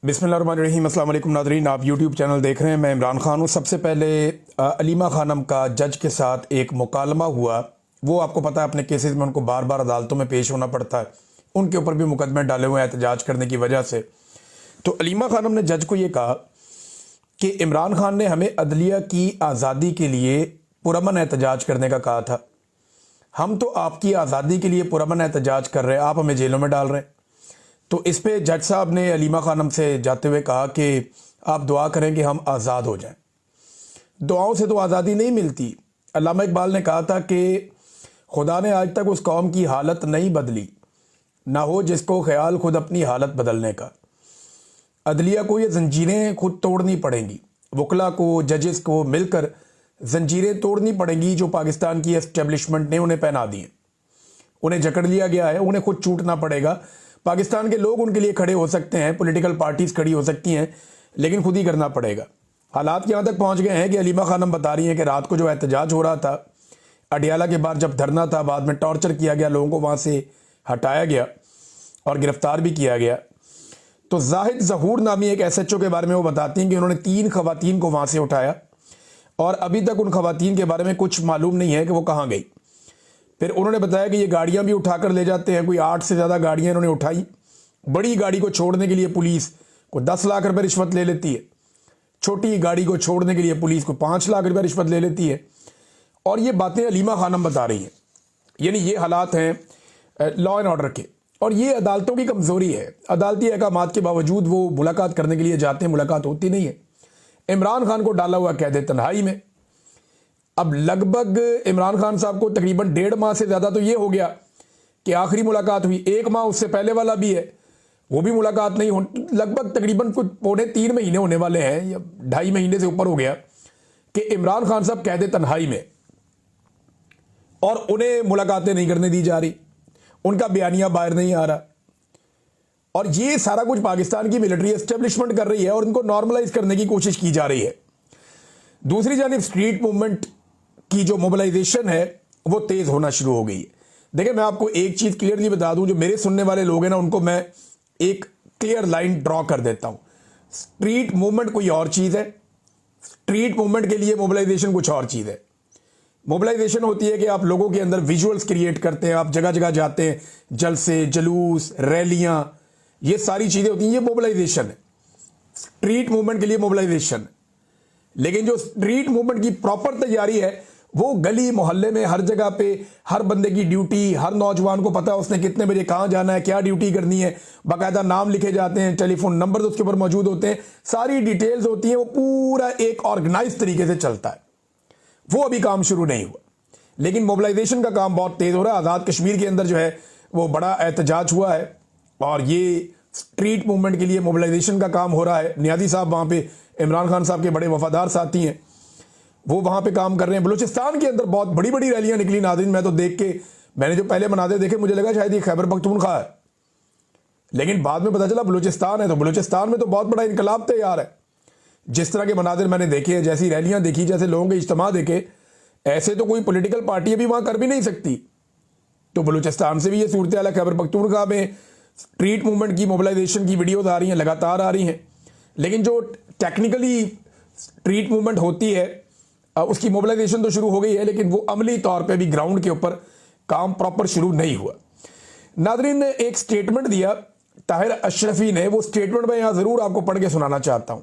बिस्मिल्लाहिर्रहमानिर्रहीम। अस्सलाम वालेकुम नाज़रीन, आप यूट्यूब चैनल देख रहे हैं। मैं इमरान खान हूँ। सबसे पहले अलीमा खानम का जज के साथ एक मुकालमा हुआ। वो आपको पता है अपने केसेस में उनको बार बार अदालतों में पेश होना पड़ता है, उनके ऊपर भी मुकदमे डाले हुए हैं एहतजाज करने की वजह से। तो अलीमा खानम ने जज को ये कहा कि इमरान खान ने हमें अदलिया की आज़ादी के लिए पुरअमन एहतजाज करने का कहा था। हम तो आपकी आज़ादी के लिए पुरअमन एहतजाज कर रहे हैं, आप हमें जेलों में डाल रहे हैं। तो इस पे जज साहब ने अलीमा खानम से जाते हुए कहा कि आप दुआ करें कि हम आज़ाद हो जाएं। दुआओं से तो आज़ादी नहीं मिलती। अल्लामा इकबाल ने कहा था कि खुदा ने आज तक उस कौम की हालत नहीं बदली, ना हो जिसको ख्याल खुद अपनी हालत बदलने का। अदलिया को ये जंजीरें खुद तोड़नी पड़ेंगी, वकला को, जजेस को मिलकर जंजीरें तोड़नी पड़ेंगी जो पाकिस्तान की एस्टेब्लिशमेंट ने उन्हें पहना दी हैं। उन्हें जकड़ लिया गया है, उन्हें खुद छूटना पड़ेगा। पाकिस्तान के लोग उनके लिए खड़े हो सकते हैं, पॉलिटिकल पार्टीज खड़ी हो सकती हैं, लेकिन खुद ही करना पड़ेगा। हालात यहाँ तक पहुँच गए हैं कि अलीमा खानम बता रही हैं कि रात को जो एहतजाज हो रहा था अडियाला के बाद, जब धरना था, बाद में टॉर्चर किया गया, लोगों को वहाँ से हटाया गया और गिरफ्तार भी किया गया। तो जाहिद ज़हूर नामी एक SHO के बारे में वो बताती हैं कि उन्होंने 3 खवातीन को वहाँ से उठाया और अभी तक उन खवातीन के बारे में कुछ मालूम नहीं है कि वो कहाँ गई। फिर उन्होंने बताया कि ये गाड़ियाँ भी उठाकर ले जाते हैं, कोई 8 से ज़्यादा गाड़ियाँ इन्होंने उठाई। बड़ी गाड़ी को छोड़ने के लिए पुलिस को 10 लाख रुपये रिश्वत ले लेती है, छोटी गाड़ी को छोड़ने के लिए पुलिस को 5 लाख रुपये रिश्वत ले लेती है। और ये बातें अलीमा खानम बता रही हैं। यानी ये हालात हैं लॉ एंड ऑर्डर के, और ये अदालतों की कमज़ोरी है। अदालती अहकामात के बावजूद वो मुलाकात करने के लिए जाते हैं, मुलाकात होती नहीं है। इमरान खान को डाला हुआ कैद तन्हाई में। अब लगभग इमरान खान साहब को तकरीबन 1.5 माह से ज़्यादा तो ये हो गया कि आखिरी मुलाकात हुई। 1 माह उससे पहले वाला भी है, वो भी मुलाकात नहीं हो। लगभग तकरीबन कुछ 2.5 महीने होने वाले हैं, या 2.5 महीने से ऊपर हो गया कि इमरान खान साहब कैद तन्हाई में, और उन्हें मुलाकातें नहीं करने दी जा रही, उनका बयानिया बाहर नहीं आ रहा। और ये सारा कुछ पाकिस्तान की मिलिट्री एस्टेब्लिशमेंट कर रही है और इनको नॉर्मलाइज करने की कोशिश की जा रही है। दूसरी जानिब स्ट्रीट मूवमेंट की जो मोबिलाइजेशन है वो तेज़ होना शुरू हो गई है। देखिए, मैं आपको एक चीज़ क्लियरली बता दूं, जो मेरे सुनने वाले लोग हैं ना, उनको मैं एक क्लियर लाइन ड्रॉ कर देता हूं। स्ट्रीट मूवमेंट कोई और चीज़ है, स्ट्रीट मूवमेंट के लिए मोबिलाइजेशन कुछ और चीज़ है। मोबिलाइजेशन होती है कि आप लोगों के अंदर विजुअल्स क्रिएट करते हैं, आप जगह जगह जाते हैं, जलसे, जुलूस, रैलियां, ये सारी चीज़ें होती हैं, ये मोबिलाइजेशन है। स्ट्रीट मूवमेंट के लिए मोबिलाइजेशन। लेकिन जो स्ट्रीट मूवमेंट की प्रॉपर तैयारी है वो गली मोहल्ले में, हर जगह पे, हर बंदे की ड्यूटी, हर नौजवान को पता है उसने कितने बजे कहाँ जाना है, क्या ड्यूटी करनी है, बाकायदा नाम लिखे जाते हैं, टेलीफोन नंबर उसके ऊपर मौजूद होते हैं, सारी डिटेल्स होती हैं। वो पूरा एक ऑर्गेनाइज तरीके से चलता है। वो अभी काम शुरू नहीं हुआ, लेकिन मोबिलाइजेशन का काम बहुत तेज़ हो रहा है। आज़ाद कश्मीर के अंदर जो है वो बड़ा एहतजाज हुआ है और ये स्ट्रीट मूवमेंट के लिए मोबिलाइजेशन का काम हो रहा है। नियाज़ी साहब वहाँ पे इमरान खान साहब के बड़े वफादार साथी हैं, वो वहाँ पे काम कर रहे हैं। बलूचिस्तान के अंदर बहुत बड़ी बड़ी रैलियाँ निकली नाज़रीन। मैं तो देख के, मैंने जो पहले मनाज़िर देखे मुझे लगा शायद ये खैबर पख्तूनख्वा है, लेकिन बाद में पता चला बलूचिस्तान है। तो बलूचिस्तान में तो बहुत बड़ा इनकलाब तैयार है। जिस तरह के मनाज़िर मैंने देखे हैं, जैसी रैलियाँ देखी, जैसे लोगों के इज्तिमा देखे, ऐसे तो कोई पोलिटिकल पार्टी अभी वहाँ कर भी नहीं सकती। तो बलूचिस्तान से भी ये सूरत हाल है। खैबर पख्तूनख्वा में स्ट्रीट मूवमेंट की मोबिलाइजेशन की वीडियोज़ आ रही हैं, लगातार आ रही हैं, लेकिन जो टेक्निकली स्ट्रीट मूवमेंट होती है उसकी मोबिलाइजेशन तो शुरू हो गई है, लेकिन वो अमली तौर पे भी ग्राउंड के ऊपर काम प्रॉपर शुरू नहीं हुआ। नादरीन ने एक स्टेटमेंट दिया ताहिर अशरफी ने, वो स्टेटमेंट मैं यहां जरूर आपको पढ़ के सुनाना चाहता हूं।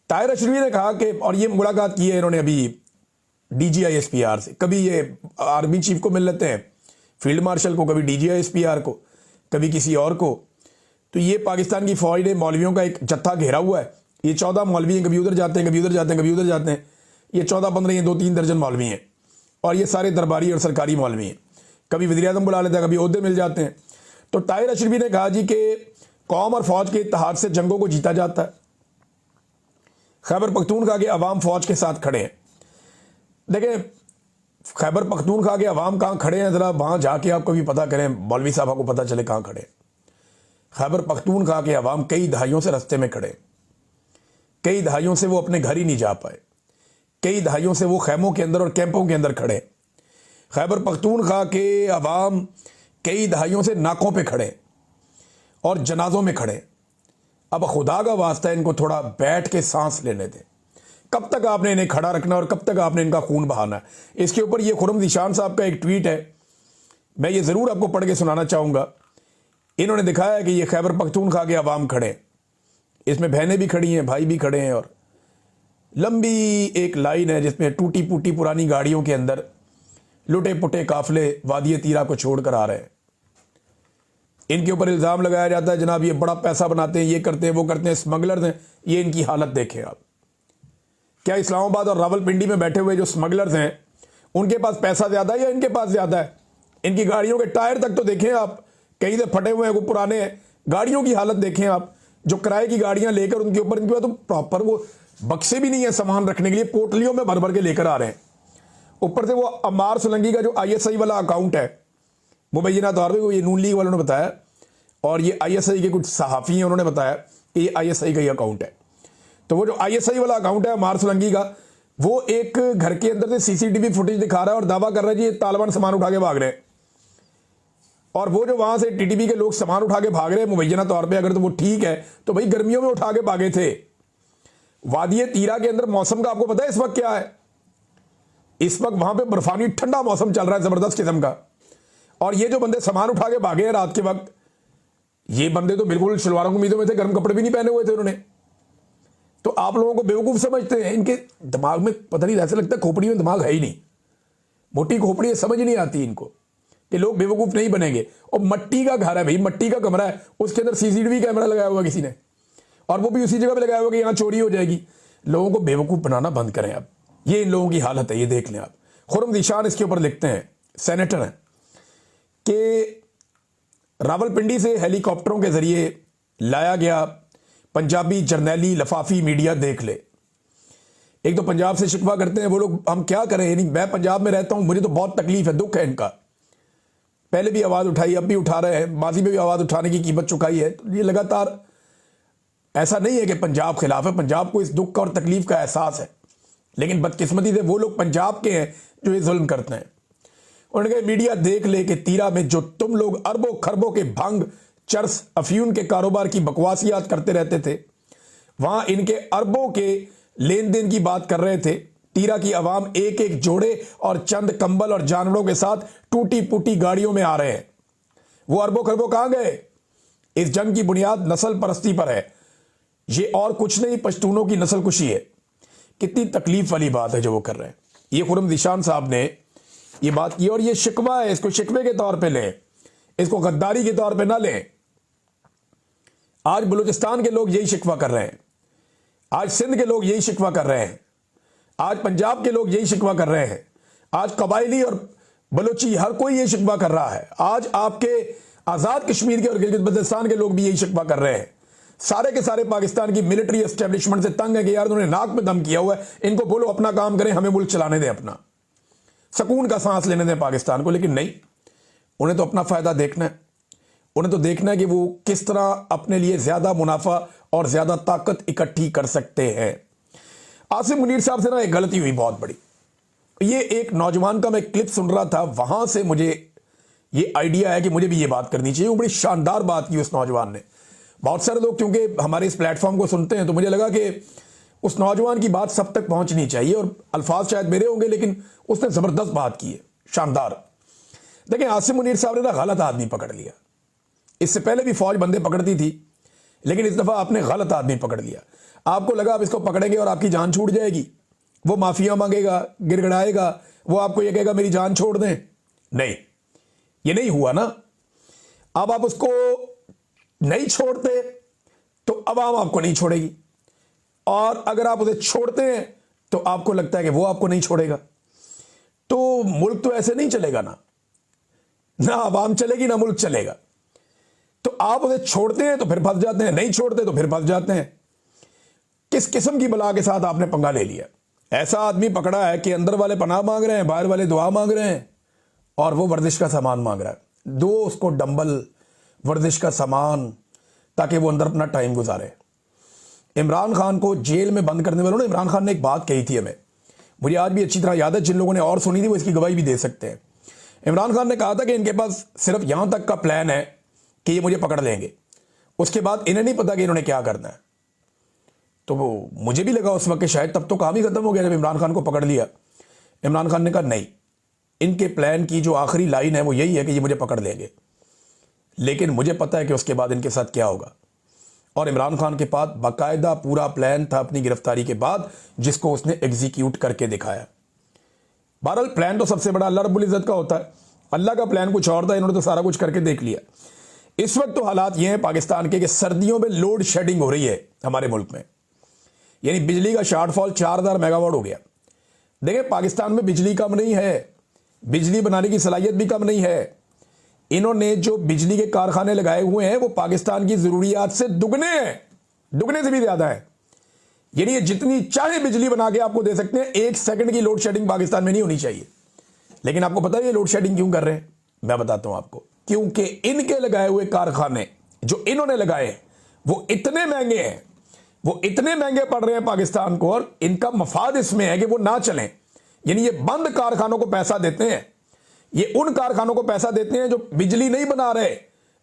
ताहिर अशरफी ने कहा कि, और ये मुलाकात की है इन्होंने अभी DGI-SPR से, कभी ये आर्मी चीफ को मिल लेते हैं, फील्ड मार्शल को, कभी DGI-SPR को, कभी किसी और को। तो ये पाकिस्तान की फौज ने मौलवियों का एक जत्था घेरा हुआ है। ये 14 मौलवी हैं, कभी उधर जाते हैं, कभी उधर जाते हैं, कभी उधर जाते हैं। ये 14-15, ये 2-3 दर्जन मौलवी हैं, और ये सारे दरबारी और सरकारी मौलवी हैं। कभी वज़ीर-ए-आज़म बुला लेते हैं, कभी ओहदे मिल जाते हैं। तो ताहिर अशरफी ने कहा जी कि कौम और फौज के इत्तेहाद से जंगों को जीता जाता है। खैबर पख्तूनख्वा के अवाम फौज के साथ खड़े हैं। देखें, खैबर पख्तूनख्वा के अवाम कहाँ खड़े हैं, ज़रा वहाँ जाके आप कभी पता करें, मौलवी साहब को पता चले कहाँ खड़े हैं। खैबर पख्तूनख्वा के अवाम कई दहाइयों से रास्ते में खड़े, कई दहाइयों से वो अपने घर ही नहीं जा पाए, कई दहाइयों से वो खैमों के अंदर और कैंपों के अंदर खड़े। खैबर पख्तूनख्वा के अवाम कई दहाइयों से नाकों पे खड़े और जनाजों में खड़े। अब खुदा का वास्ता है इनको थोड़ा बैठ के सांस लेने दें। कब तक आपने इन्हें खड़ा रखना और कब तक आपने इनका खून बहाना है? इसके ऊपर ये खुर्रम ज़ीशान साहब का एक ट्वीट है, मैं ये ज़रूर आपको पढ़ के सुनाना चाहूँगा। इन्होंने दिखाया है कि ये खैबर पख्तूनख्वा के अवाम खड़े हैं, इसमें बहनें भी खड़ी हैं, भाई भी खड़े हैं, और लंबी एक लाइन है जिसमें टूटी फूटी पुरानी गाड़ियों के अंदर लुटे पुटे काफिले वादी तीरा को छोड़कर आ रहे हैं। इनके ऊपर इल्ज़ाम लगाया जाता है जनाब ये बड़ा पैसा बनाते हैं, ये करते हैं, वो करते हैं, स्मगलर्स हैं। ये इनकी हालत देखें आप। क्या इस्लामाबाद और रावलपिंडी में बैठे हुए जो स्मगलर्स हैं उनके पास पैसा ज़्यादा है या इनके पास ज़्यादा है? इनकी गाड़ियों के टायर तक तो देखें आप, कहीं से फटे हुए हैं, वो पुराने हैं। गाड़ियों की हालत देखें आप, जो किराए की गाड़ियां लेकर उनके ऊपर, इनके पास तो प्रॉपर वो बक्से भी नहीं है सामान रखने के लिए, पोटलियों में भर भर के लेकर आ रहे हैं। ऊपर से वो अम्मार सोलंकी का जो ISI वाला अकाउंट है, मुबैना तौर पर ये नून लीग वालों ने बताया, और ये ISI के कुछ सहाफ़ी हैं, उन्होंने बताया कि ये ISI का ही अकाउंट है। तो वो जो ISI वाला अकाउंट है अम्मार सोलंकी का, वो एक घर के अंदर से CCTV फुटेज दिखा रहा है और दावा कर रहा है जी ये तालिबान सामान उठा के भाग रहे हैं। और वो जो वहां से TTP के लोग सामान उठा के भाग रहे हैं मुबैना तौर पे, अगर तो वो ठीक है तो भाई गर्मियों में उठा के भागे थे। वादी तीरा के अंदर मौसम का आपको पता है इस वक्त क्या है? इस वक्त वहां पे बर्फानी ठंडा मौसम चल रहा है जबरदस्त किस्म का, और ये जो बंदे सामान उठा के भागे हैं रात के वक्त, ये बंदे तो बिल्कुल शलवारों कमीजों में थे, गर्म कपड़े भी नहीं पहने हुए थे उन्होंने। तो आप लोगों को बेवकूफ समझते हैं, इनके दिमाग में पता नहीं, ऐसा लगता है खोपड़ी में दिमाग है ही नहीं, मोटी खोपड़ी है, समझ नहीं आती इनको कि लोग बेवकूफ नहीं बनेंगे। और मट्टी का घर है भाई, मट्टी का कमरा है, उसके अंदर CCTV कैमरा लगाया हुआ किसी ने, और वो भी उसी जगह पे लगाया हुआ कि यहां चोरी हो जाएगी। लोगों को बेवकूफ बनाना बंद करें आप। ये इन लोगों की हालत है, ये देख लें आप। खुर्रम ज़ीशान इसके ऊपर लिखते हैं, सेनेटर हैं, कि रावलपिंडी से हेलीकॉप्टरों के जरिए लाया गया पंजाबी जर्नैली लफाफी मीडिया देख ले। एक तो पंजाब से शिकवा करते हैं वो लोग, हम क्या करें, यानी मैं पंजाब में रहता हूं, मुझे तो बहुत तकलीफ है, दुख है इनका। पहले भी आवाज़ उठाई, अब भी उठा रहे हैं, माजी में भी आवाज़ उठाने की कीमत चुकाई है। तो ये लगातार, ऐसा नहीं है कि पंजाब खिलाफ है, पंजाब को इस दुख का और तकलीफ का एहसास है, लेकिन बदकिस्मती से वो लोग पंजाब के हैं जो ये जुल्म करते हैं। उन्होंने कहा मीडिया देख ले कि तीरा में जो तुम लोग अरबों खरबों के भंग, चरस, अफयून के कारोबार की बकवासियात करते रहते थे, वहां इनके अरबों के लेन देन की बात कर रहे थे। तीरा की आवाम एक एक जोड़े और चंद कंबल और जानवरों के साथ टूटी फूटी गाड़ियों में आ रहे हैं। वो अरबों खरबों कहां गए? इस जंग की बुनियाद नस्ल परस्ती पर है, ये और कुछ नहीं, पश्तूनों की नस्ल कुशी है। कितनी तकलीफ वाली बात है जो वो कर रहे हैं। ये खुर्रम ज़ीशान साहब ने ये बात की, और ये शिकवा है, इसको शिकवे के तौर पे लें, इसको गद्दारी के तौर पे ना लें। आज बलूचिस्तान के लोग यही शिकवा कर रहे हैं, आज सिंध के लोग यही शिकवा कर रहे हैं, आज पंजाब के लोग यही शिकवा कर रहे हैं, आज कबायली और बलूची हर कोई यही शिकवा कर रहा है। आज आपके आज़ाद कश्मीर के और गिलगित बल्तिस्तान के लोग भी यही शिकवा कर रहे हैं। सारे के सारे पाकिस्तान की मिलिट्री एस्टेब्लिशमेंट से तंग है कि यार उन्होंने नाक में दम किया हुआ है, इनको बोलो अपना काम करें, हमें मुल्क चलाने दें, अपना सुकून का सांस लेने दें पाकिस्तान को। लेकिन नहीं, उन्हें तो अपना फायदा देखना है, उन्हें तो देखना है कि वो किस तरह अपने लिए ज्यादा मुनाफा और ज्यादा ताकत इकट्ठी कर सकते हैं। आसिम मुनीर साहब से ना एक गलती हुई बहुत बड़ी। ये एक नौजवान का मैं क्लिप सुन रहा था, वहां से मुझे ये आइडिया है कि मुझे भी ये बात करनी चाहिए। वो बड़ी शानदार बात की उस नौजवान ने। बहुत सारे लोग क्योंकि हमारे इस प्लेटफॉर्म को सुनते हैं, तो मुझे लगा कि उस नौजवान की बात सब तक पहुंचनी चाहिए, और अल्फाज शायद मेरे होंगे लेकिन उसने जबरदस्त बात की है, शानदार। देखिए, आसिम मुनीर साहब ने ना गलत आदमी पकड़ लिया। इससे पहले भी फौज बंदे पकड़ती थी, लेकिन इस दफा आपने गलत आदमी पकड़ लिया। आपको लगा आप इसको पकड़ेंगे और आपकी जान छूट जाएगी, वो माफिया मांगेगा, गिड़गिड़ाएगा, वो आपको ये कहेगा मेरी जान छोड़ दें। नहीं, ये नहीं हुआ ना। अब आप उसको नहीं छोड़ते तो अवाम आपको नहीं छोड़ेगी, और अगर आप उसे छोड़ते हैं तो आपको लगता है कि वो आपको नहीं छोड़ेगा। तो मुल्क तो ऐसे नहीं चलेगा ना अवाम चलेगी ना मुल्क चलेगा। तो आप उसे छोड़ते हैं तो फिर फंस जाते हैं, नहीं छोड़ते तो फिर फंस जाते हैं। किस किस्म की बला के साथ आपने पंगा ले लिया। ऐसा आदमी पकड़ा है कि अंदर वाले पनाह मांग रहे हैं, बाहर वाले दुआ मांग रहे हैं, और वो वर्जिश का सामान मांग रहा है। दो उसको डंबल, वर्जिश का सामान, ताकि वो अंदर अपना टाइम गुजारे। इमरान खान को जेल में बंद करने वालों ने, इमरान खान ने एक बात कही थी हमें, मुझे आज भी अच्छी तरह याद है, जिन लोगों ने और सुनी थी वो इसकी गवाही भी दे सकते हैं। इमरान खान ने कहा था कि इनके पास सिर्फ यहां तक का प्लान है कि ये मुझे पकड़ लेंगे, उसके बाद इन्हें नहीं पता कि इन्होंने क्या करना है। तो वो मुझे भी लगा उस वक्त कि शायद तब तो काम ही खत्म हो गया जब इमरान खान को पकड़ लिया। इमरान खान ने कहा नहीं, इनके प्लान की जो आखिरी लाइन है वो यही है कि ये मुझे पकड़ लेंगे, लेकिन मुझे पता है कि उसके बाद इनके साथ क्या होगा। और इमरान खान के पास बाकायदा पूरा प्लान था अपनी गिरफ्तारी के बाद, जिसको उसने एग्जीक्यूट करके दिखाया। बहरहाल प्लान तो सबसे बड़ा अल्लाह रब्बुल इज्जत का होता है, अल्लाह का प्लान कुछ और था, इन्होंने तो सारा कुछ करके देख लिया। इस वक्त तो हालात ये हैं पाकिस्तान के कि सर्दियों में लोड शेडिंग हो रही है हमारे मुल्क में, यानी बिजली का शॉर्टफॉल 4000 मेगावाट हो गया। देखिए पाकिस्तान में बिजली कम नहीं है, बिजली बनाने की सलाहियत भी कम नहीं है। इन्होंने जो बिजली के कारखाने लगाए हुए हैं वो पाकिस्तान की जरूरियात से दुगने हैं, दुगने से भी ज्यादा है। यानी ये जितनी चाहे बिजली बना के आपको दे सकते हैं, 1 सेकंड की लोड शेडिंग पाकिस्तान में नहीं होनी चाहिए। लेकिन आपको पता है ये लोड शेडिंग क्यों कर रहे हैं? मैं बताता हूं आपको। क्योंकि इनके लगाए हुए कारखाने जो इन्होंने लगाए वो इतने महंगे हैं, वो इतने महंगे पड़ रहे हैं पाकिस्तान को, और इनका मफाद इसमें है कि वो ना चलें। यानी ये बंद कारखानों को पैसा देते हैं, ये उन कारखानों को पैसा देते हैं जो बिजली नहीं बना रहे,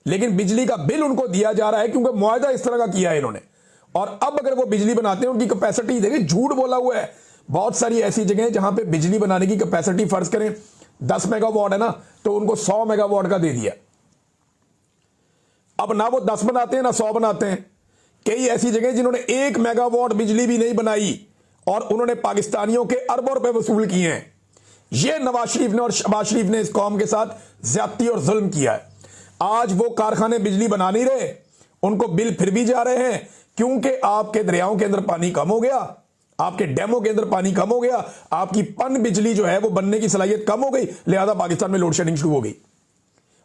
लेकिन बिजली का बिल उनको दिया जा रहा है क्योंकि मुआहदा इस तरह का किया है इन्होंने। और अब अगर वो बिजली बनाते हैं, उनकी कैपेसिटी देखिए, झूठ बोला हुआ है। बहुत सारी ऐसी जगह जहां पे बिजली बनाने की कैपेसिटी फर्ज करें 10 मेगावाट है ना, तो उनको 100 मेगावाट का दे दिया। अब ना वो 10 बनाते हैं ना 100 बनाते हैं। कई ऐसी जगह जिन्होंने 1 मेगावाट बिजली भी नहीं बनाई और उन्होंने पाकिस्तानियों के अरबों रुपए वसूल किए हैं। यह नवाज शरीफ ने और शहबाज शरीफ ने इस कौम के साथ ज्यादती और जुल्म किया है। आज वो कारखाने बिजली बना नहीं रहे, उनको बिल फिर भी जा रहे हैं क्योंकि आपके दरियाओं के अंदर पानी कम हो गया, आपके डैमों के अंदर पानी कम हो गया, आपकी पन बिजली जो है वो बनने की सलाहियत कम हो गई, लिहाजा पाकिस्तान में लोड शेडिंग शुरू हो गई।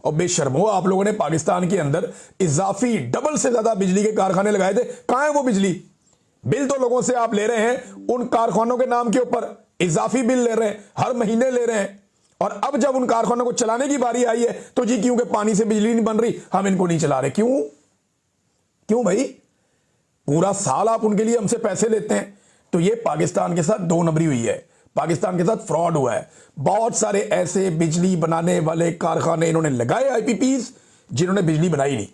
और बेशर्मो आप लोगों ने पाकिस्तान के अंदर इजाफी डबल से ज्यादा बिजली के कारखाने लगाए थे। कहां है वो बिजली? बिल तो लोगों से आप ले रहे हैं, उन कारखानों के नाम के ऊपर इजाफी बिल ले रहे हैं, हर महीने ले रहे हैं। और अब जब उन कारखानों को चलाने की बारी आई है तो जी क्योंकि पानी से बिजली नहीं बन रही, हम इनको नहीं चला रहे। क्यों? क्यों भाई? पूरा साल आप उनके लिए हमसे पैसे लेते हैं। तो ये पाकिस्तान के साथ 2 नंबरी हुई है, पाकिस्तान के साथ फ्रॉड हुआ है। बहुत सारे ऐसे बिजली बनाने वाले कारखाने इन्होंने लगाए आईपीपीज, जिन्होंने बिजली बनाई नहीं,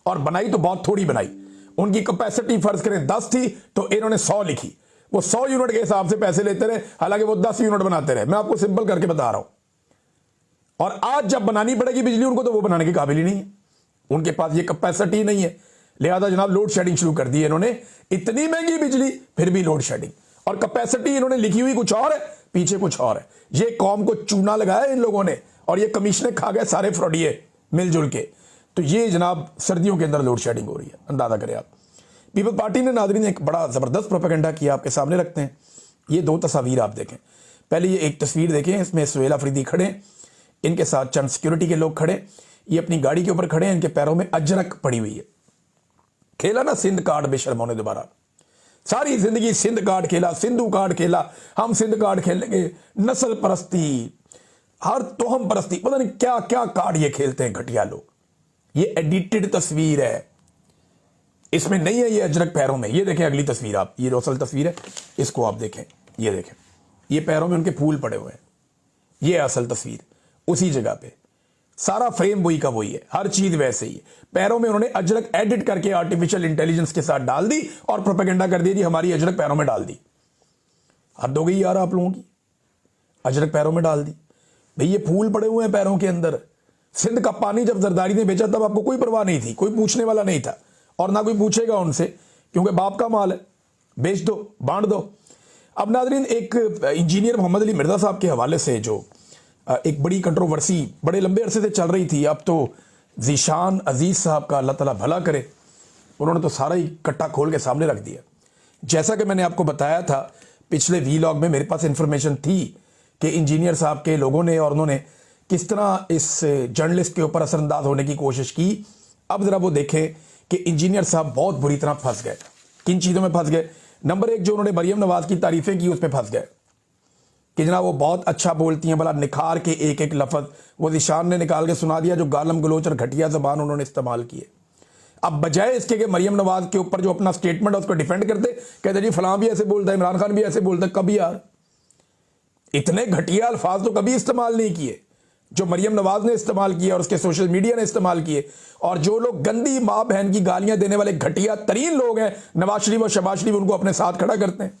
और बनाई तो बहुत थोड़ी बनाई। उनकी कैपेसिटी फर्ज करें 10 थी तो इन्होंने 100 लिखी, वो 100 यूनिट के हिसाब से पैसे लेते रहे, हालांकि वो 10 यूनिट बनाते रहे। मैं आपको सिंपल करके बता रहा हूं। और आज जब बनानी पड़ेगी बिजली उनको, तो वो बनाने के काबिल ही नहीं है, उनके पास ये कैपेसिटी नहीं है। लिहाजा जनाब लोड शेडिंग शुरू कर दी है इन्होंने। इतनी महंगी बिजली फिर भी लोड शेडिंग, और कैपेसिटी इन्होंने लिखी हुई कुछ और है, पीछे कुछ और है। ये कौम को चूना लगाया इन लोगों ने, और ये कमीशने खा गए सारे फ्रॉडिये मिलजुल के। तो ये जनाब सर्दियों के अंदर लोड शेडिंग हो रही है, अंदाजा करें आप। पीपल पार्टी ने नाज़रीन एक बड़ा ज़बरदस्त प्रोपेगेंडा किया, आपके सामने रखते हैं। ये 2 तस्वीर आप देखें। पहले ये एक तस्वीर देखें, इसमें सुहेल अफरीदी खड़े, इनके साथ चंद सिक्योरिटी के लोग खड़े, ये अपनी गाड़ी के ऊपर खड़े हैं, इनके पैरों में अजरक पड़ी हुई है। खेला ना सिंध कार्ड बेशर्मों ने दोबारा, सारी जिंदगी सिंध कार्ड खेला, सिंधु कार्ड खेला, हम सिंध कार्ड खेलेंगे, नस्ल परस्ती, हर तोहम परस्ती, पता नहीं क्या क्या कार्ड ये खेलते हैं घटिया लोग। ये एडिटेड तस्वीर है, इसमें नहीं है ये अजरक पैरों में। ये देखें अगली तस्वीर आप, ये रोसल तस्वीर है, इसको आप देखें, ये देखें, ये पैरों में उनके फूल पड़े हुए हैं। ये असल तस्वीर उसी जगह पे, सारा फ्रेम वही का वही है, हर चीज वैसे ही है। पैरों में उन्होंने अजरक एडिट करके आर्टिफिशियल इंटेलिजेंस के साथ डाल दी और प्रोपेगेंडा कर दी, हमारी अजरक पैरों में डाल दी। हद हो गई यार आप लोगों की, अजरक पैरों में डाल दी। भाई ये फूल पड़े हुए हैं पैरों के अंदर। सिंध का पानी जब जरदारी ने बेचा तब आपको कोई परवाह नहीं थी, कोई पूछने वाला नहीं था, और ना कोई पूछेगा उनसे, क्योंकि बाप का माल है, बेच दो, बांट दो। अब नाजरीन, एक इंजीनियर मोहम्मद अली मिर्जा साहब के हवाले से जो एक बड़ी कंट्रोवर्सी बड़े लंबे अरसे से चल रही थी, अब तो जीशान अजीज साहब का अल्लाह ताला भला करे, उन्होंने तो सारा ही कट्टा खोल के सामने रख दिया। जैसा कि मैंने आपको बताया था पिछले वीलॉग में, मेरे पास इंफॉर्मेशन थी कि इंजीनियर साहब के लोगों ने और उन्होंने किस तरह इस जर्नलिस्ट के ऊपर असरअंदाज होने की कोशिश की। अब जरा वो देखें कि इंजीनियर साहब बहुत बुरी तरह फंस गए। किन चीज़ों में फंस गए? नंबर 1, जो उन्होंने मरियम नवाज की तारीफें की उस पर फंस गए कि जनाब वो बहुत अच्छा बोलती हैं, भला निखार के एक एक लफ्ज़ वो ज़ीशान ने निकाल के सुना दिया, जो गालम गलोच और घटिया ज़बान उन्होंने इस्तेमाल किए। अब बजाय इसके कि मरियम नवाज के ऊपर जो अपना स्टेटमेंट है उसको डिफेंड करते, कहते जी फलां भी ऐसे बोलता है, इमरान खान भी ऐसे बोलता है। कभी यार इतने घटिया अल्फाज तो कभी इस्तेमाल नहीं किए। जो मरियम नवाज ने इस्तेमाल किए और उसके सोशल मीडिया ने इस्तेमाल किए, और जो लोग गंदी माँ बहन की गालियां देने वाले घटिया तरीन लोग हैं, नवाज शरीफ और शहबाज शरीफ, उनको अपने साथ खड़ा करते हैं,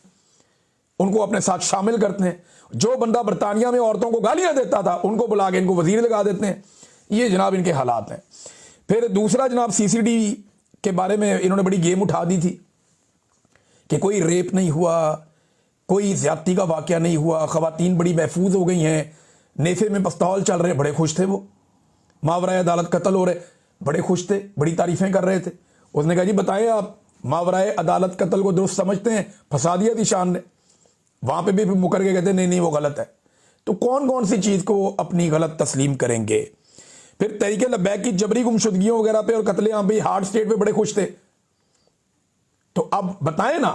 उनको अपने साथ शामिल करते हैं। जो बंदा बरतानिया में औरतों को गालियां देता था, उनको बुला के इनको वजीर लगा देते हैं। ये जनाब इनके हालात हैं। फिर दूसरा जनाब, सीसीडी के बारे में इन्होंने बड़ी गेम उठा दी थी कि कोई रेप नहीं हुआ, कोई ज्यादती का वाकया नहीं हुआ, खवातीन बड़ी महफूज हो गई हैं, नेफे में पिस्तौल चल रहे, बड़े खुश थे वो, मावराए अदालत कत्ल हो रहे, बड़े खुश थे, बड़ी तारीफें कर रहे थे। उसने कहा जी बताएं आप मावराए अदालत कत्ल को दुरुस्त समझते हैं? फंसा दिया ईशान ने, वहां पे भी मुकर के कहते नहीं नहीं वो गलत है। तो कौन कौन सी चीज को अपनी गलत तस्लीम करेंगे? फिर तहरीके लब्बैक की जबरी गुमशुदगियों वगैरह पे और कत्लेआम पे, हार्ड स्टेट पे बड़े खुश थे। तो अब बताएं ना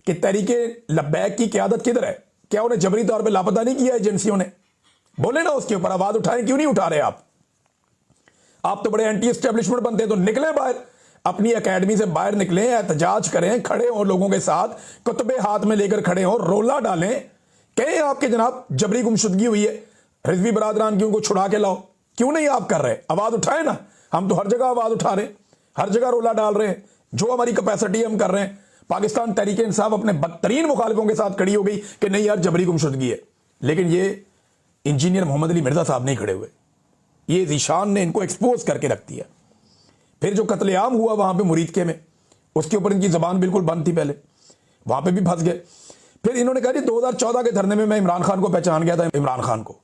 कि तहरीके लब्बैक की क्यादत किधर है? क्या उन्हें जबरी तौर पे लापता नहीं किया एजेंसियों ने? बोले ना उसके ऊपर, आवाज उठाएं, क्यों नहीं उठा रहे आप? आप तो बड़े एंटी एस्टेब्लिशमेंट बनते हैं, तो निकले बाहर, अपनी एकेडमी से बाहर निकले, एहतजाज करें, खड़े हो लोगों के साथ, कुतबे हाथ में लेकर खड़े हो, रोला डालें, कहें आपके जनाब जबरी गुमशुदगी हुई है, रिजवी बरादरान की उनको छुड़ा के लाओ। क्यों नहीं आप कर रहे? आवाज उठाए ना। हम तो हर जगह आवाज उठा रहे हैं, हर जगह रोला डाल रहे हैं, जो हमारी कैपेसिटी हम कर रहे हैं। पाकिस्तान तहरीक इंसाफ अपने बदतरीन मुखालिफों के साथ खड़ी हो गई कि नहीं यार जबरी गुमशुदगी है, लेकिन ये इंजीनियर मोहम्मद अली मिर्जा साहब नहीं खड़े हुए, ये ज़ीशान ने इनको एक्सपोज करके रख दिया। फिर जो कत्लेआम हुआ वहां पे मुरीदके में, उसके ऊपर इनकी जबान बिल्कुल बंद थी, पहले वहां पे भी फंस गए। फिर इन्होंने कहा जी 2014 के धरने में मैं इमरान खान को पहचान गया था, इमरान खान को।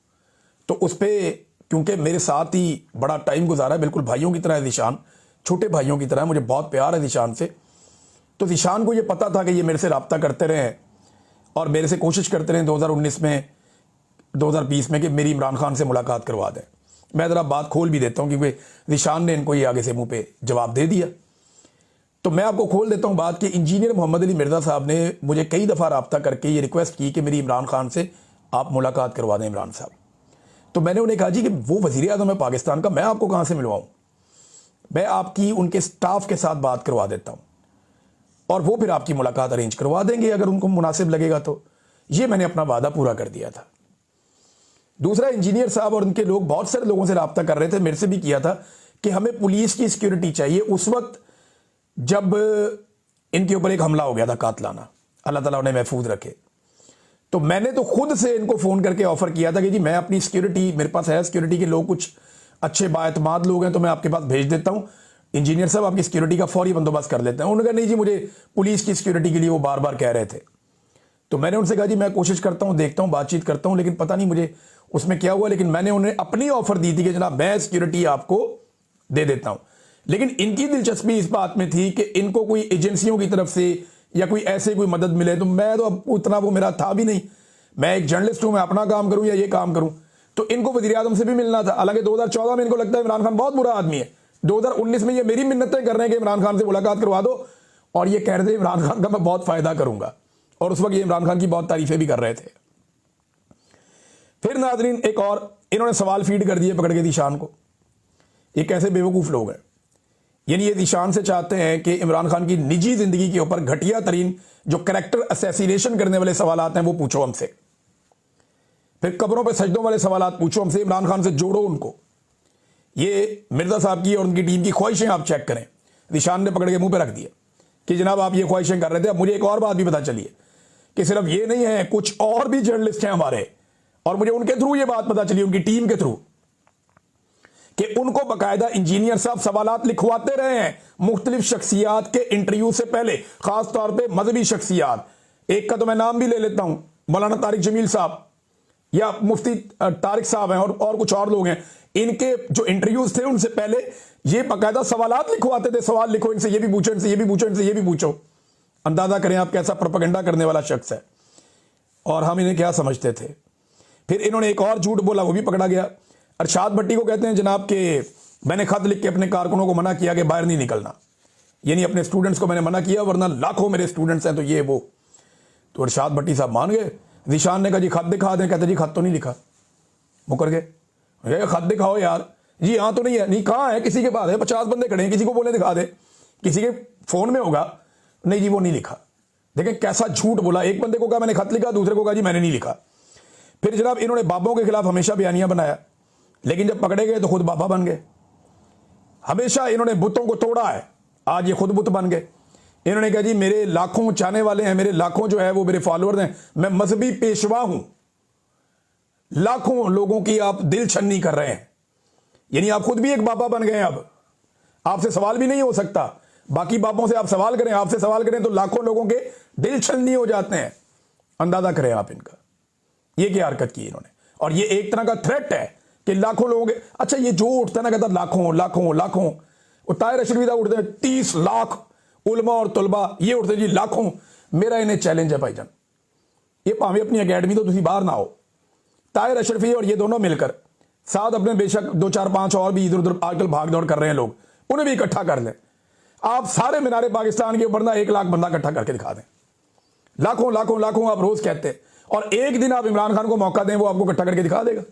तो उस पर क्योंकि मेरे साथ ही बड़ा टाइम गुजारा है, बिल्कुल भाइयों की तरह है ज़ीशान, छोटे भाइयों की तरह, मुझे बहुत प्यार है ज़ीशान से। तो ज़ीशान को ये पता था कि ये मेरे से रब्ता करते रहे और मेरे से कोशिश करते रहे 2019 में, 2020 में कि मेरी इमरान खान से मुलाकात करवा दें। मैं ज़रा बात खोल भी देता हूँ क्योंकि ज़ीशान ने इनको ये आगे से मुंह पे जवाब दे दिया। तो मैं आपको खोल देता हूँ बात कि इंजीनियर मोहम्मद अली मिर्ज़ा साहब ने मुझे कई दफ़ा रब्ता करके ये रिक्वेस्ट की कि मेरी इमरान खान से आप मुलाकात करवा दें इमरान साहब। तो मैंने उन्हें कहा जी कि वो वज़ीर आज़म है पाकिस्तान का, मैं आपको कहाँ से मिलवाऊँ? मैं आपकी उनके स्टाफ के साथ बात करवा देता हूँ और वो फिर आपकी मुलाकात अरेंज करवा देंगे अगर उनको मुनासिब लगेगा। तो ये मैंने अपना वादा पूरा कर दिया था। दूसरा, इंजीनियर साहब और उनके लोग बहुत सारे लोगों से रब्ता कर रहे थे, मेरे से भी किया था कि हमें पुलिस की सिक्योरिटी चाहिए। उस वक्त जब इनके ऊपर एक हमला हो गया था कातलाना, अल्लाह ताला उन्हें महफूज रखे, तो मैंने तो खुद से इनको फ़ोन करके ऑफ़र किया था कि जी मैं अपनी सिक्योरिटी, मेरे पास है सिक्योरिटी के लोग, कुछ अच्छे बाएतमाद लोग हैं, तो मैं आपके पास भेज देता हूँ, इंजीनियर साहब आपकी सिक्योरिटी का फौरी बंदोबस्त कर लेते हैं। उन्होंने कहा नहीं जी मुझे पुलिस की सिक्योरिटी के लिए वो बार बार कह रहे थे। तो मैंने उनसे कहा जी मैं कोशिश करता हूँ, देखता हूँ, बातचीत करता हूँ, लेकिन पता नहीं मुझे उसमें क्या हुआ। लेकिन मैंने उन्हें अपनी ऑफर दी थी कि जनाब मैं सिक्योरिटी आपको दे देता हूँ। लेकिन इनकी दिलचस्पी इस बात में थी कि इनको कोई एजेंसियों की तरफ से या कोई ऐसे कोई मदद मिले। तो मैं तो अब उतना वो मेरा था भी नहीं, मैं एक जर्नलिस्ट हूँ, मैं अपना काम करूँ या ये काम करूँ। तो इनको वज़ीर आज़म से भी मिलना था। हालांकि 2014 में इनको लगता है इमरान खान बहुत बुरा आदमी है, 2019 में ये मेरी मिन्नतें कर रहे हैं कि इमरान खान से मुलाकात करवा दो, और ये कह रहे थे इमरान खान का मैं बहुत फ़ायदा करूँगा, और उस वक्त ये इमरान खान की बहुत तारीफें भी कर रहे थे। फिर नाजरीन एक और इन्होंने सवाल फीड कर दिए पकड़ के ज़ीशान को। ये कैसे बेवकूफ़ लोग हैं, यानी ये ज़ीशान से चाहते हैं कि इमरान खान की निजी ज़िंदगी के ऊपर घटिया तरीन जो कैरेक्टर असैसिनेशन करने वाले सवालात हैं वो पूछो हमसे, फिर कब्रों पे सजदों वाले सवालात पूछो हमसे, इमरान खान से जोड़ो उनको। ये मिर्ज़ा साहब की और उनकी टीम की ख्वाहिशें आप चेक करें। ज़ीशान ने पकड़ के मुंह पे रख दिया कि जनाब आप ये ख्वाहिशें कर रहे थे। अब मुझे एक और बात भी पता चली है कि सिर्फ ये नहीं है, कुछ और भी जर्नलिस्ट हैं हमारे, और मुझे उनके थ्रू ये बात पता चली, उनकी टीम के थ्रू, कि उनको बाकायदा इंजीनियर साहब सवालात लिखवाते रहे हैं मुख्तलिफ शख्सियात के इंटरव्यू से पहले, खास तौर पे मजहबी शख्सियात। एक का तो मैं नाम भी ले लेता हूं, मौलाना तारिक जमील साहब या मुफ्ती तारिक साहब हैं, और कुछ और लोग हैं। इनके जो इंटरव्यूज थे उनसे पहले ये बाकायदा सवालात लिखवाते थे, सवाल लिखो, इनसे ये भी पूछो, इनसे ये भी पूछो, इनसे ये भी पूछो। अंदाजा करें आप कैसा प्रोपेगेंडा करने वाला शख्स है, और हम इन्हें क्या समझते थे। फिर इन्होंने एक और झूठ बोला, वो भी पकड़ा गया। अरशाद भट्टी को कहते हैं जनाब कि मैंने खत लिख के अपने कारकुनों को मना किया कि बाहर नहीं निकलना, यानी अपने स्टूडेंट्स को मैंने मना किया, वरना लाखों मेरे स्टूडेंट्स हैं, तो ये वो। तो अरशाद भट्टी साहब मान गए। ज़ीशान ने कहा जी खत दिखा दें, कहते जी खत तो नहीं लिखा, मुकर गए। खत दिखाओ यार, जी हाँ तो नहीं है, नहीं कहाँ है, किसी के पास है, 50 बंदे खड़े हैं, किसी को बोले दिखा दे, किसी के फोन में होगा, नहीं जी वो नहीं लिखा। देखें कैसा झूठ बोला, एक बंदे को कहा मैंने खत लिखा, दूसरे को कहा जी मैंने नहीं लिखा। फिर जनाब इन्होंने बाबों के खिलाफ हमेशा बयानियां बनाया, लेकिन जब पकड़े गए तो खुद बाबा बन गए। हमेशा इन्होंने बुतों को तोड़ा है, आज ये खुद बुत बन गए। इन्होंने कहा जी मेरे लाखों चाहने वाले हैं, मेरे लाखों जो है वो मेरे फॉलोअर्स हैं, मैं मजहबी पेशवा हूं। लाखों लोगों की आप दिल छन्नी कर रहे हैं, यानी आप खुद भी एक बाबा बन गए हैं। अब आपसे सवाल भी नहीं हो सकता, बाकी बाबों से आप सवाल करें, आपसे सवाल करें तो लाखों लोगों के दिल छन्नी हो जाते हैं। अंदाजा करें आप इनका, ये क्या हरकत की इन्होंने। और ये एक तरह का थ्रेट है कि लाखों लोगों के, अच्छा ये जो उठता ना कहता लाखों लाखों लाखों, वो ताहिर रशीद भी उठते हैं 30 लाख उलमा और तुलबा, ये उठते जी लाखों। मेरा इन्हें चैलेंज है भाईजान, ये भावें अपनी अकेडमी तो तुम बाहर ना हो, ताहिर अशरफी और ये दोनों मिलकर साथ अपने बेशक 2 4 5 और भी इधर उधर आजकल भाग दौड़ कर रहे हैं लोग, उन्हें भी इकट्ठा कर लें। आप सारे मीनारे पाकिस्तान के ऊपर ना 1 लाख बंदा इकट्ठा करके दिखा दें। लाखों लाखों लाखों आप रोज कहते हैं, और एक दिन आप इमरान खान को मौका दें, वो आपको इकट्ठा करके दिखा देगा।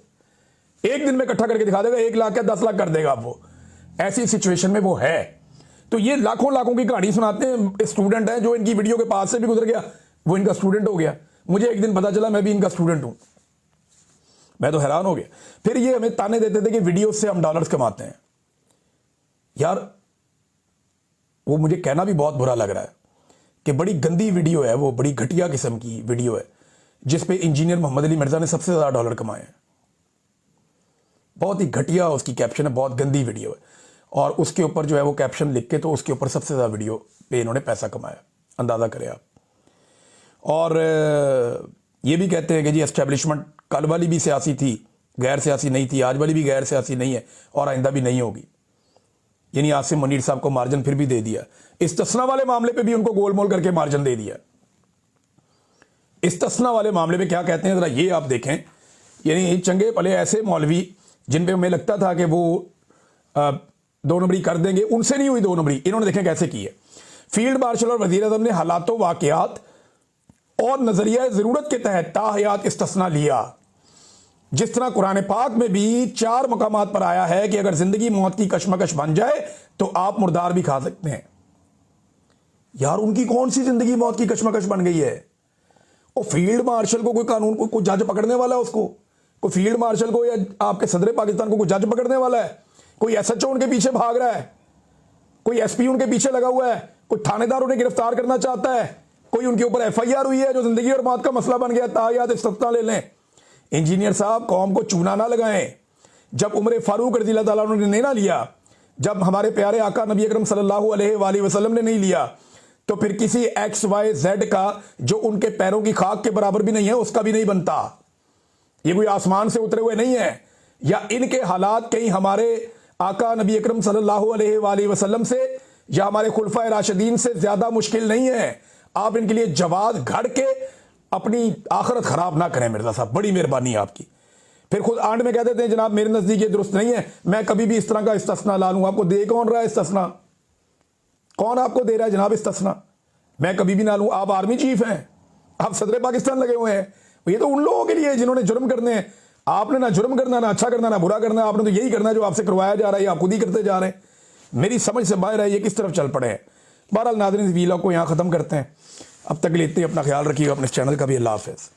एक दिन में इकट्ठा करके दिखा देगा, 1 लाख क्या 10 लाख कर देगा आप। वो ऐसी सिचुएशन में वो है। तो ये लाखों लाखों की कहानी सुनाते हैं। स्टूडेंट है जो इनकी वीडियो के पास से भी गुजर गया, वो इनका स्टूडेंट हो गया। मुझे एक दिन पता चला मैं भी इनका स्टूडेंट हूं, मैं तो हैरान हो गया। फिर ये हमें ताने देते थे कि वीडियो से हम डॉलर्स कमाते हैं। यार वो मुझे कहना भी बहुत बुरा लग रहा है कि बड़ी गंदी वीडियो है वो, बड़ी घटिया किस्म की वीडियो है जिसपे इंजीनियर मोहम्मद अली मिर्जा ने सबसे ज्यादा डॉलर कमाए हैं। बहुत ही घटिया उसकी कैप्शन है, बहुत गंदी वीडियो है, और उसके ऊपर जो है वो कैप्शन लिख के तो उसके ऊपर सबसे ज्यादा वीडियो पे इन्होंने पैसा कमाया। अंदाजा करें आप। और ये भी कहते हैं कि जी एस्टेब्लिशमेंट कल वाली भी सियासी थी, गैर सियासी नहीं थी, आज वाली भी गैर सियासी नहीं है और आइंदा भी नहीं होगी। यानी आसिम मुनीर साहब को मार्जिन फिर भी दे दिया, इस्तिस्ना वाले मामले पे भी उनको गोलमोल करके मार्जिन दे दिया। इस्तिस्ना वाले मामले में क्या कहते हैं जरा ये आप देखें। यानी चंगे भले ऐसे मौलवी जिन पे हमें लगता था कि वो 2 नंबरी कर देंगे, उनसे नहीं हुई 2 नंबरी, इन्होंने देखें कैसे की है। फील्ड मार्शल और वजीर आजम ने हालातों वाकयात और नजरिया जरूरत के तहत ताहयात इस्तिस्ना लिया। जिस तरह कुरान पाक में भी 4 मकामात पर आया है कि अगर जिंदगी मौत की कशमकश बन जाए तो आप मुर्दार भी खा सकते हैं। यार उनकी कौन सी जिंदगी मौत की कशमकश बन गई है। वो फील्ड मार्शल को कोई कानून को कोई जज पकड़ने वाला है, उसको कोई फील्ड मार्शल को या आपके सदर पाकिस्तान को कोई जज पकड़ने वाला है, कोई एसएचओ उनके पीछे भाग रहा है, कोई एसपी उनके पीछे लगा हुआ है, कोई थानेदार उन्हें गिरफ्तार करना चाहता है, कोई उनके ऊपर एफआईआर हुई है जो जिंदगी और मौत का मसला बन गया, ताहयात इस्तिस्ना ले लें। इंजीनियर साहब कौम को चूना ना लगाएं। जब उम्र फारूक रज़ी अल्लाह ताला अन्हु ने नहीं ना लिया, जब हमारे प्यारे आका नबी अकरम सल्लल्लाहु अलैहि वसल्लम ने नहीं लिया, तो फिर किसी XYZ का जो उनके पैरों की खाक के बराबर भी नहीं है उसका भी नहीं बनता। ये कोई आसमान से उतरे हुए नहीं है, या इनके हालात कहीं हमारे आका नबी अकरम सल्लल्लाहु अलैहि वसल्लम से या हमारे खुलफाए राशिदीन से ज्यादा मुश्किल नहीं है। आप इनके लिए जवाद घड़ के अपनी आखिरत खराब ना करें मिर्जा साहब, बड़ी मेहरबानी आपकी। फिर खुद आंड में कह देते हैं जनाब मेरे नजदीक ये दुरुस्त नहीं है, मैं कभी भी इस तरह का इस्तिस्ना ला लूंगा। आपको दे कौन रहा है इस्तिस्ना? कौन आपको दे रहा है जनाब इस्तिस्ना? मैं कभी भी ना लूं। आप आर्मी चीफ हैं, आप सदर पाकिस्तान लगे हुए हैं। ये तो उन लोगों के लिए जिन्होंने जुर्म करने हैं। आपने ना जुर्म करना, ना अच्छा करना, ना बुरा करना, आपने तो यही करना है जो आपसे करवाया जा रहा है, आप खुद ही करते जा रहे हैं। मेरी समझ से बाहर है ये किस तरफ चल पड़े हैं। बहरहाल नाज़रीन, वीलॉग को यहाँ खत्म करते हैं। अब तक के लिए इतने, अपना ख्याल रखिएगा, अपने चैनल का भी। अल्लाह हाफ़िज़।